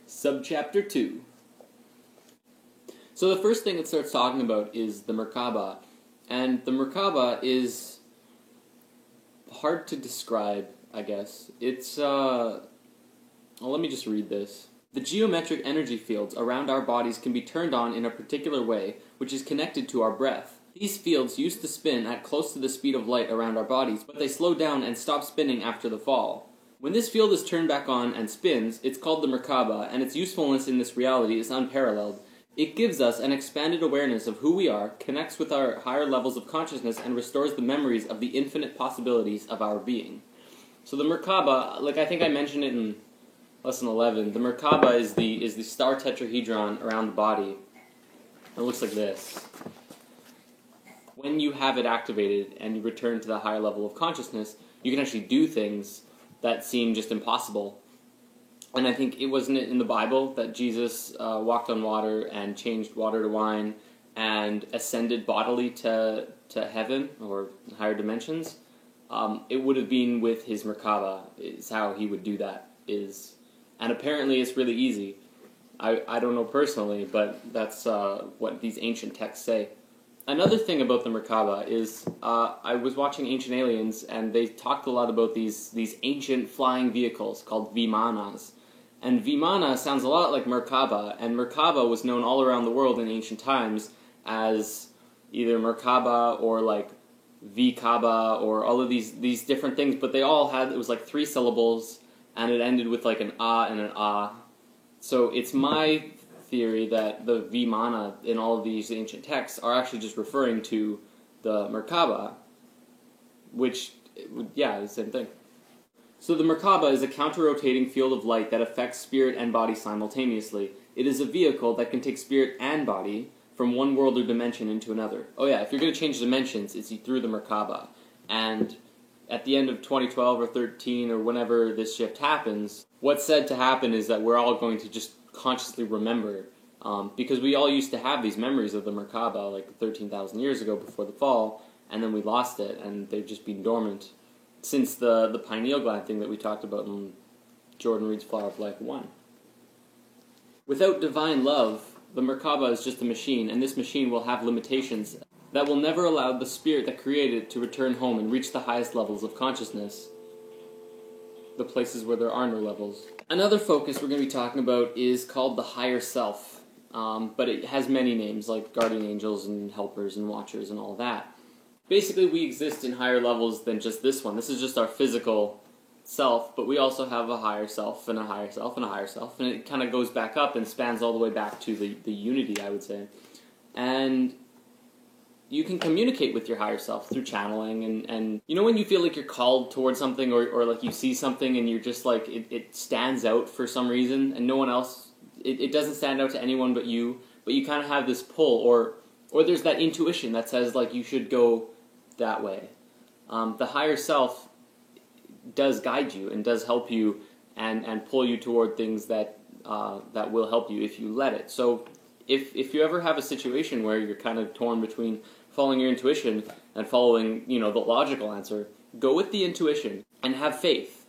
Subchapter 2. So the first thing it starts talking about is the Merkabah. And the Merkabah is hard to describe, I guess. It's, well, let me just read this. The geometric energy fields around our bodies can be turned on in a particular way, which is connected to our breath. These fields used to spin at close to the speed of light around our bodies, but they slow down and stop spinning after the fall. When this field is turned back on and spins, it's called the Merkabah, and its usefulness in this reality is unparalleled. It gives us an expanded awareness of who we are, connects with our higher levels of consciousness, and restores the memories of the infinite possibilities of our being. So the Merkabah, like I think I mentioned it in Lesson 11, the Merkabah is the star tetrahedron around the body. It looks like this. When you have it activated and you return to the higher level of consciousness, you can actually do things that seem just impossible. And I think it wasn't in the Bible that Jesus walked on water and changed water to wine and ascended bodily to heaven or higher dimensions. It would have been with his Merkabah is how he would do that. And apparently it's really easy. I don't know personally, but that's what these ancient texts say. Another thing about the Merkabah is I was watching Ancient Aliens, and they talked a lot about these ancient flying vehicles called Vimanas. And Vimana sounds a lot like Merkabah, and Merkabah was known all around the world in ancient times as either Merkabah or like Vikaba or all of these different things, but they all had, it was like 3 syllables, and it ended with like an ah and an ah. So it's my theory that the Vimana in all of these ancient texts are actually just referring to the Merkabah, which, yeah, is the same thing. So the Merkabah is a counter-rotating field of light that affects spirit and body simultaneously. It is a vehicle that can take spirit and body from one world or dimension into another. Oh yeah, if you're going to change dimensions, it's through the Merkabah. And at the end of 2012 or 13 or whenever this shift happens, what's said to happen is that we're all going to just consciously remember, because we all used to have these memories of the Merkabah like 13,000 years ago before the fall, and then we lost it, and they've just been dormant since the pineal gland thing that we talked about in Jordan Reed's Flower of Life 1. Without divine love, the Merkabah is just a machine, and this machine will have limitations that will never allow the spirit that created it to return home and reach the highest levels of consciousness, the places where there are no levels. Another focus we're going to be talking about is called the higher self, but it has many names like guardian angels and helpers and watchers and all that. Basically, we exist in higher levels than just this one. This is just our physical self, but we also have a higher self and a higher self and a higher self, and it kind of goes back up and spans all the way back to the unity, I would say. And you can communicate with your higher self through channeling, and you know when you feel like you're called towards something, or like you see something and you're just like, it stands out for some reason, and no one else, it doesn't stand out to anyone but you kind of have this pull, or there's that intuition that says like you should go that way. The higher self does guide you and does help you and pull you toward things that will help you if you let it. So if you ever have a situation where you're kind of torn between following your intuition and following, the logical answer, go with the intuition and have faith.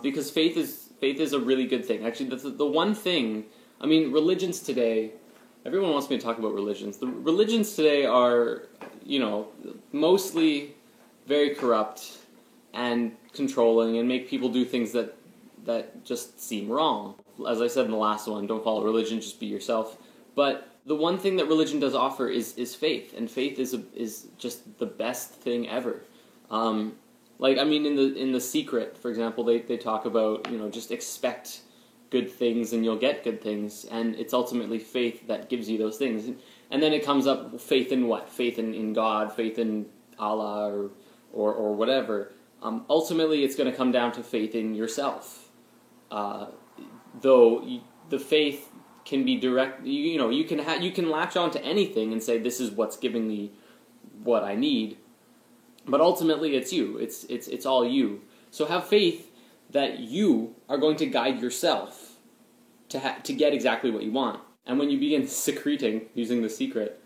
Because faith is a really good thing. Actually, that's the one thing. I mean, religions today, everyone wants me to talk about religions. The religions today are, mostly very corrupt and controlling and make people do things that just seem wrong. As I said in the last one, don't follow religion, just be yourself. But the one thing that religion does offer is faith, and faith is just the best thing ever. In The Secret, for example, they talk about, just expect good things and you'll get good things, and it's ultimately faith that gives you those things. And then it comes up, faith in what? Faith in God, faith in Allah, or whatever. Ultimately, it's going to come down to faith in yourself. Though the faith can be direct, you can latch on to anything and say, this is what's giving me what I need. But ultimately, it's you. It's all you. So have faith that you are going to guide yourself to get exactly what you want. And when you begin secreting using The Secret,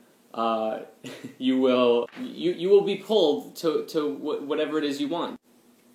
you will be pulled to whatever it is you want.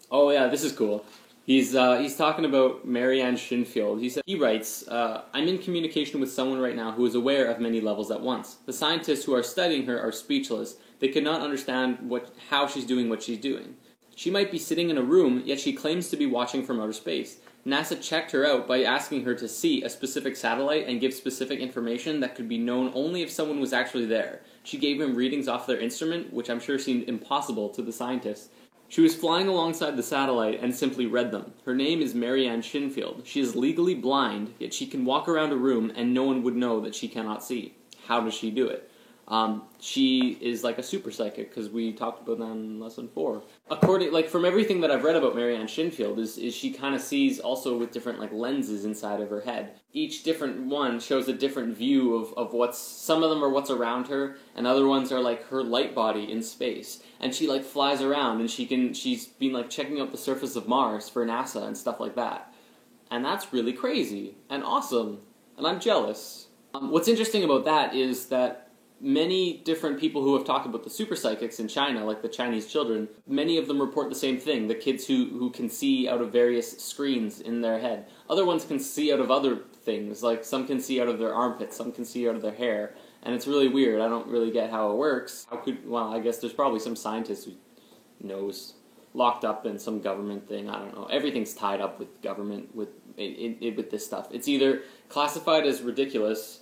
Oh yeah, this is cool. He's talking about Marianne Shinfield. He writes, I'm in communication with someone right now who is aware of many levels at once. The scientists who are studying her are speechless. They cannot understand how she's doing what she's doing. She might be sitting in a room, yet she claims to be watching from outer space. NASA checked her out by asking her to see a specific satellite and give specific information that could be known only if someone was actually there. She gave him readings off their instrument, which I'm sure seemed impossible to the scientists. She was flying alongside the satellite and simply read them. Her name is Marianne Shinfield. She is legally blind, yet she can walk around a room and no one would know that she cannot see. How does she do it? She is like a super psychic, because we talked about that in lesson 4. From everything that I've read about Marianne Shinfield, is she kind of sees also with different lenses inside of her head. Each different one shows a different view of some of them are what's around her, and other ones are like her light body in space. And she flies around, and she's been checking out the surface of Mars for NASA and stuff like that. And that's really crazy and awesome, and I'm jealous. What's interesting about that is that many different people who have talked about the super psychics in China, like the Chinese children, many of them report the same thing, the kids who can see out of various screens in their head. Other ones can see out of other things, like some can see out of their armpits, some can see out of their hair, and it's really weird. I don't really get how it works. I guess there's probably some scientist who knows, locked up in some government thing, I don't know. Everything's tied up with government, with this stuff. It's either classified as ridiculous,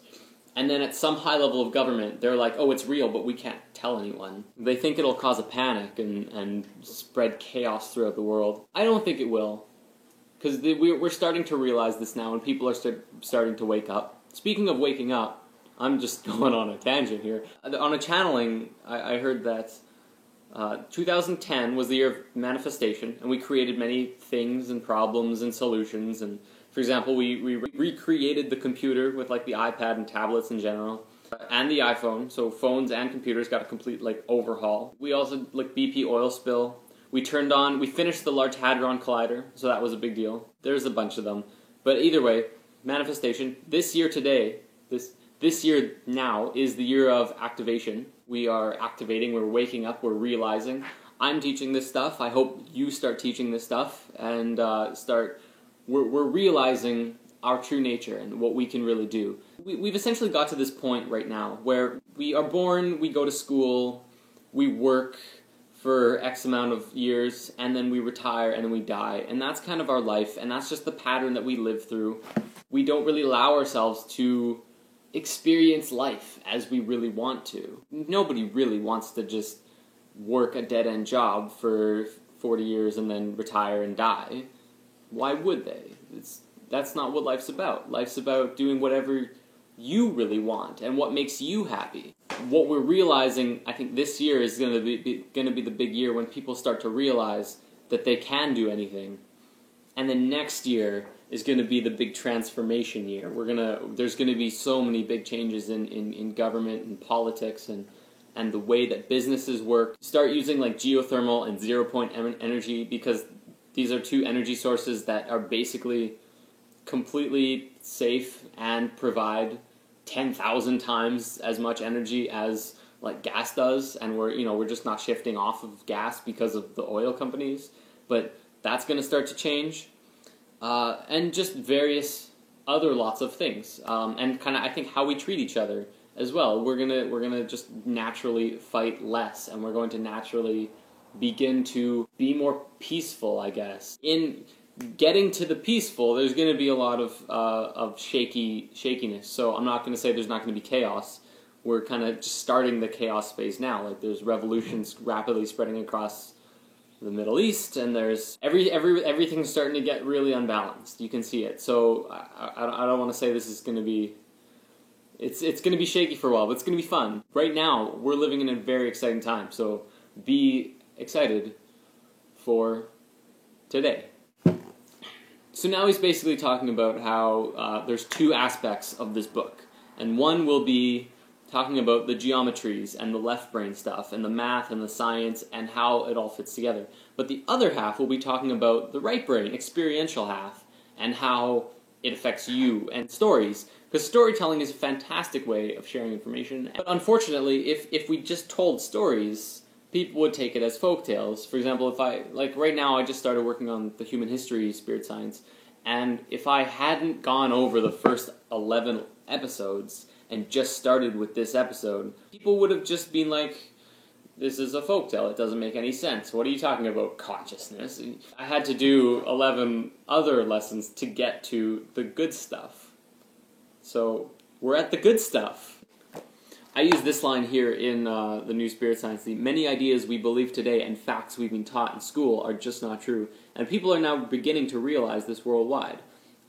and then at some high level of government, they're like, oh, it's real, but we can't tell anyone. They think it'll cause a panic and spread chaos throughout the world. I don't think it will, because we're starting to realize this now, and people are starting to wake up. Speaking of waking up, I'm just going on a tangent here. On a channeling, I heard that 2010 was the year of manifestation, and we created many things and problems and solutions, and for example, we recreated the computer with the iPad and tablets in general, and the iPhone, so phones and computers got a complete overhaul. We also, BP oil spill. We finished the Large Hadron Collider, so that was a big deal. There's a bunch of them. But either way, manifestation. This year today, this year now is the year of activation. We are activating, we're waking up, we're realizing. I'm teaching this stuff. I hope you start teaching this stuff and We're realizing our true nature and what we can really do. We've essentially got to this point right now where we are born, we go to school, we work for X amount of years, and then we retire, and then we die. And that's kind of our life, and that's just the pattern that we live through. We don't really allow ourselves to experience life as we really want to. Nobody really wants to just work a dead-end job for 40 years and then retire and die. Why would they? That's not what life's about. Life's about doing whatever you really want and what makes you happy. What we're realizing, I think this year is going to be the big year when people start to realize that they can do anything. And then next year is going to be the big transformation year. There's going to be so many big changes in government and politics and the way that businesses work. Start using geothermal and zero-point energy, because these are two energy sources that are basically completely safe and provide 10,000 times as much energy as gas does, and we're just not shifting off of gas because of the oil companies. But that's going to start to change, and just various other lots of things, and kind of I think how we treat each other as well. We're gonna just naturally fight less, and we're going to naturally begin to be more peaceful, I guess. In getting to the peaceful, there's going to be a lot of shakiness. So I'm not going to say there's not going to be chaos. We're kind of just starting the chaos phase now. There's revolutions rapidly spreading across the Middle East, and there's everything's starting to get really unbalanced. You can see it. So I don't want to say this is going to be. It's going to be shaky for a while, but it's going to be fun. Right now, we're living in a very exciting time. So be excited for today. So now he's basically talking about how there's two aspects of this book, and one will be talking about the geometries and the left brain stuff and the math and the science and how it all fits together. But the other half will be talking about the right brain, experiential half, and how it affects you, and stories, because storytelling is a fantastic way of sharing information. But unfortunately, if we just told stories, people would take it as folktales. For example, if I, like right now I just started working on the human history spirit science, and if I hadn't gone over the first 11 episodes and just started with this episode, people would have just been like, this is a folktale, it doesn't make any sense. What are you talking about, consciousness? I had to do 11 other lessons to get to the good stuff. So, we're at the good stuff. I use this line here in the New Spirit Science. The many ideas we believe today and facts we've been taught in school are just not true, and people are now beginning to realize this worldwide.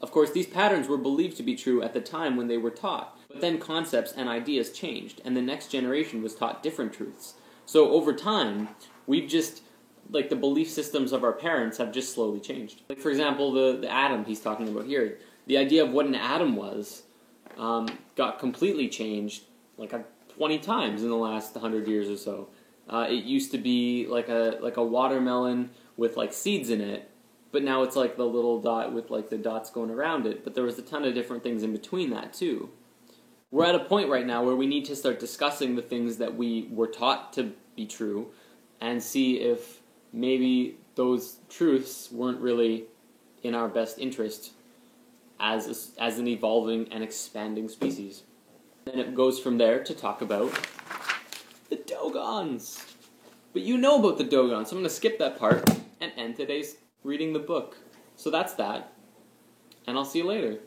Of course, these patterns were believed to be true at the time when they were taught, but then concepts and ideas changed, and the next generation was taught different truths. So over time, we've just, like, the belief systems of our parents have just slowly changed. Like, for example, the atom he's talking about here. The idea of what an atom was got completely changed, like, 20 times in the last 100 years or so. It used to be like a watermelon with, like, seeds in it, but now it's like the little dot with, like, the dots going around it. But there was a ton of different things in between that, too. We're at a point right now where we need to start discussing the things that we were taught to be true and see if maybe those truths weren't really in our best interest as an evolving and expanding species. Then it goes from there to talk about the Dogons. But you know about the Dogons, so I'm going to skip that part and end today's reading the book. So that's that, and I'll see you later.